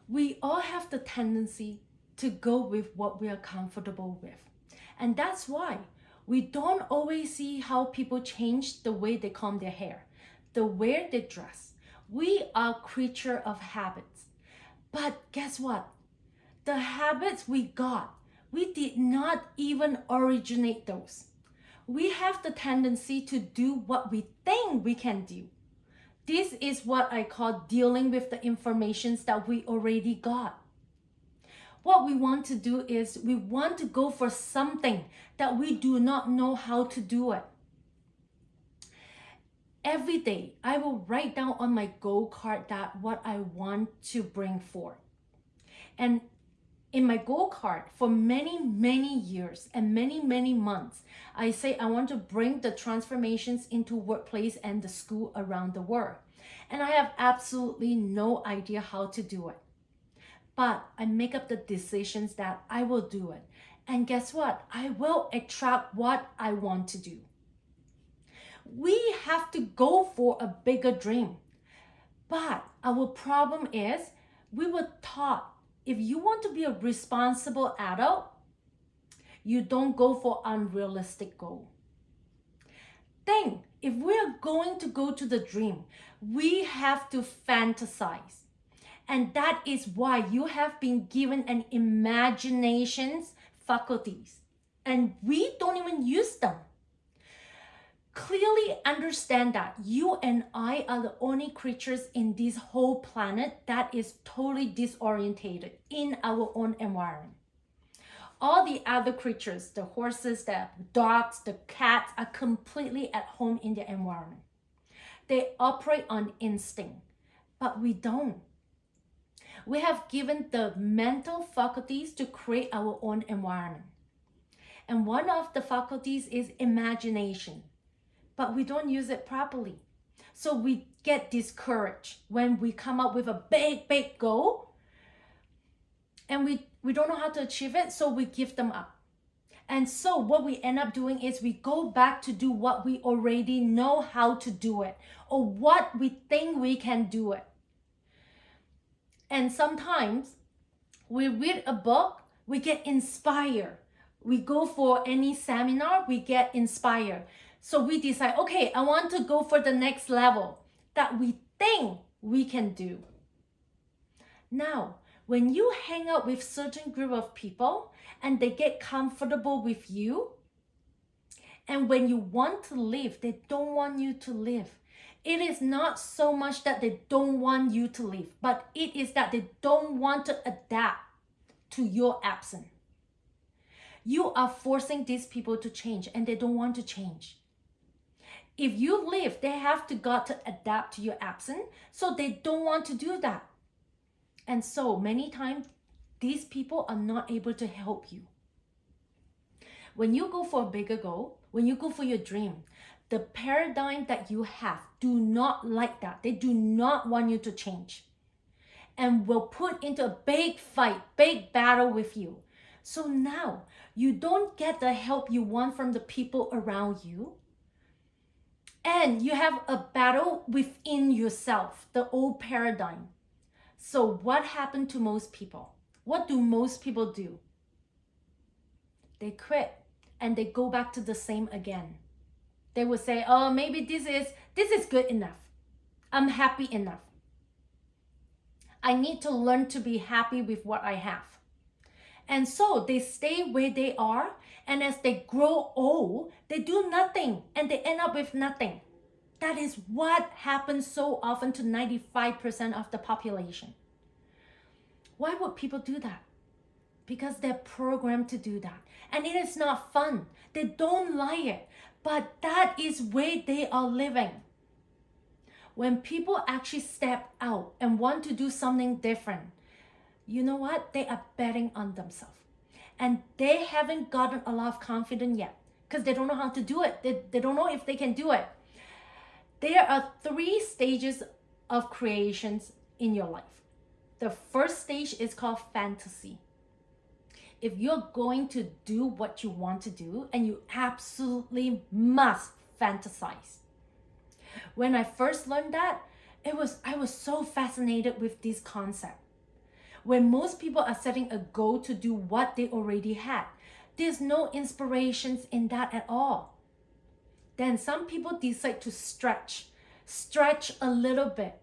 We all have the tendency to go with what we are comfortable with. And that's why we don't always see how people change the way they comb their hair, the way they dress. We are creature of habits. But guess what? The habits we got, we did not even originate those. We have the tendency to do what we think we can do. This is what I call dealing with the informations that we already got. What we want to do is we want to go for something that we do not know how to do it. Every day, I will write down on my goal card that what I want to bring forth. And in my goal card, for many years and many months, I say I want to bring the transformations into workplace and the school around the world. And I have absolutely no idea how to do it. But I make up the decisions that I will do it. And guess what? I will attract what I want to do. We have to go for a bigger dream. But our problem is we were taught if you want to be a responsible adult, you don't go for unrealistic goal. Think, if we are going to go to the dream, we have to fantasize. And that is why you have been given an imaginations faculties. And we don't even use them. Clearly understand that you and I are the only creatures in this whole planet that is totally disorientated in our own environment. All the other creatures, the horses, the dogs, the cats, are completely at home in their environment. They operate on instinct, but we don't. We have given the mental faculties to create our own environment. And one of the faculties is imagination, but we don't use it properly. So we get discouraged when we come up with a big goal and we don't know how to achieve it, so we give them up. And so what we end up doing is we go back to do what we already know how to do it, or what we think we can do it. And sometimes we read a book, we get inspired. We go for any seminar, we get inspired. So we decide, okay, I want to go for the next level that we think we can do. Now, when you hang out with certain group of people and they get comfortable with you, and when you want to live, they don't want you to live. It is not so much that they don't want you to live, but it is that they don't want to adapt to your absence. You are forcing these people to change and they don't want to change. If you live, they have got to adapt to your absence, so they don't want to do that. And so many times, these people are not able to help you. When you go for a bigger goal, when you go for your dream, the paradigm that you have do not like that. They do not want you to change and will put into a big fight, big battle with you. So now you don't get the help you want from the people around you. And you have a battle within yourself, the old paradigm. So what happened to most people? What do most people do? They quit and they go back to the same again. They will say, oh, maybe this is good enough. I'm happy enough. I need to learn to be happy with what I have. And so they stay where they are, and as they grow old, they do nothing and they end up with nothing. That is what happens so often to 95% of the population. Why would people do that? Because they're programmed to do that. And it is not fun. They don't like it. But that is where they are living. When people actually step out and want to do something different, you know what? They are betting on themselves. And they haven't gotten a lot of confidence yet because they don't know how to do it. They don't know if they can do it. There are 3 stages of creations in your life. The first stage is called fantasy. If you're going to do what you want to do, and you absolutely must fantasize. When I first learned that, I was so fascinated with this concept. when most people are setting a goal to do what they already had. There's no inspirations in that at all. Then some people decide to stretch a little bit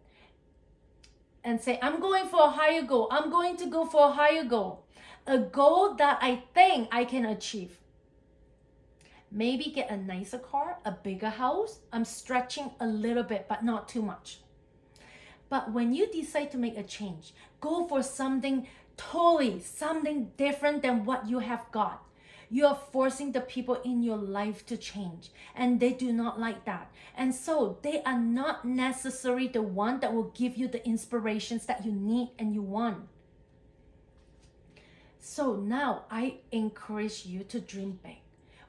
and say, I'm going for a higher goal. I'm going to go for a higher goal. A goal that I think I can achieve. Maybe get a nicer car, a bigger house. I'm stretching a little bit, but not too much. But when you decide to make a change, go for something something different than what you have got. You are forcing the people in your life to change, and they do not like that. And so they are not necessarily the one that will give you the inspirations that you need and you want. So now I encourage you to dream big.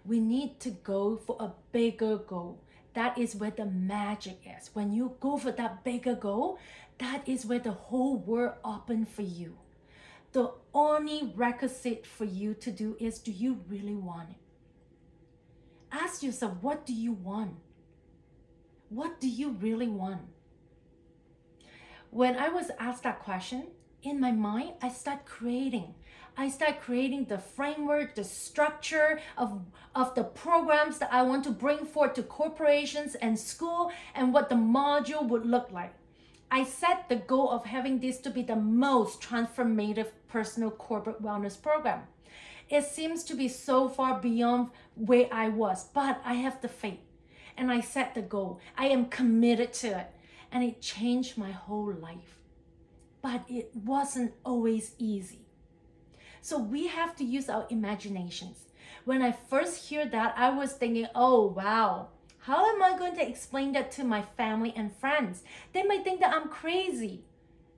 We need to go for a bigger goal. That is where the magic is. When you go for that bigger goal, that is where the whole world opens for you. The only requisite for you to do is, do you really want it? Ask yourself, what do you want? What do you really want? When I was asked that question, in my mind, I start creating the framework, the structure of the programs that I want to bring forth to corporations and school, and what the module would look like. I set the goal of having this to be the most transformative personal corporate wellness program. It seems to be so far beyond where I was, but I have the faith and I set the goal. I am committed to it, and it changed my whole life. But it wasn't always easy. So we have to use our imaginations. When I first heard that, I was thinking, oh wow, how am I going to explain that to my family and friends? They might think that I'm crazy.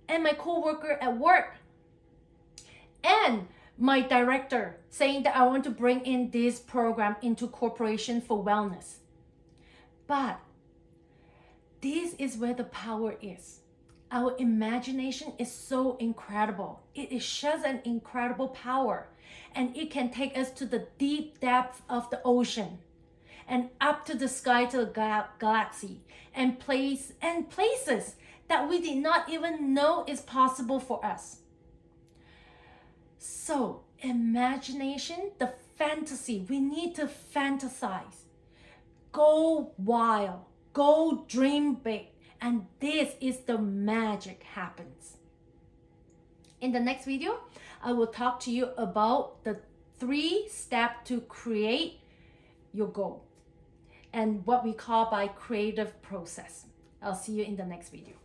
And my coworker at work. And my director saying that I want to bring in this program into corporation for wellness. But this is where the power is. Our imagination is so incredible. It is just an incredible power. And it can take us to the deep depth of the ocean and up to the sky, to the galaxy, and places that we did not even know is possible for us. So imagination, the fantasy, we need to fantasize. Go wild, go dream big. And this is the magic happens. In the next video, I will talk to you about the 3 steps to create your goal and what we call by creative process. I'll see you in the next video.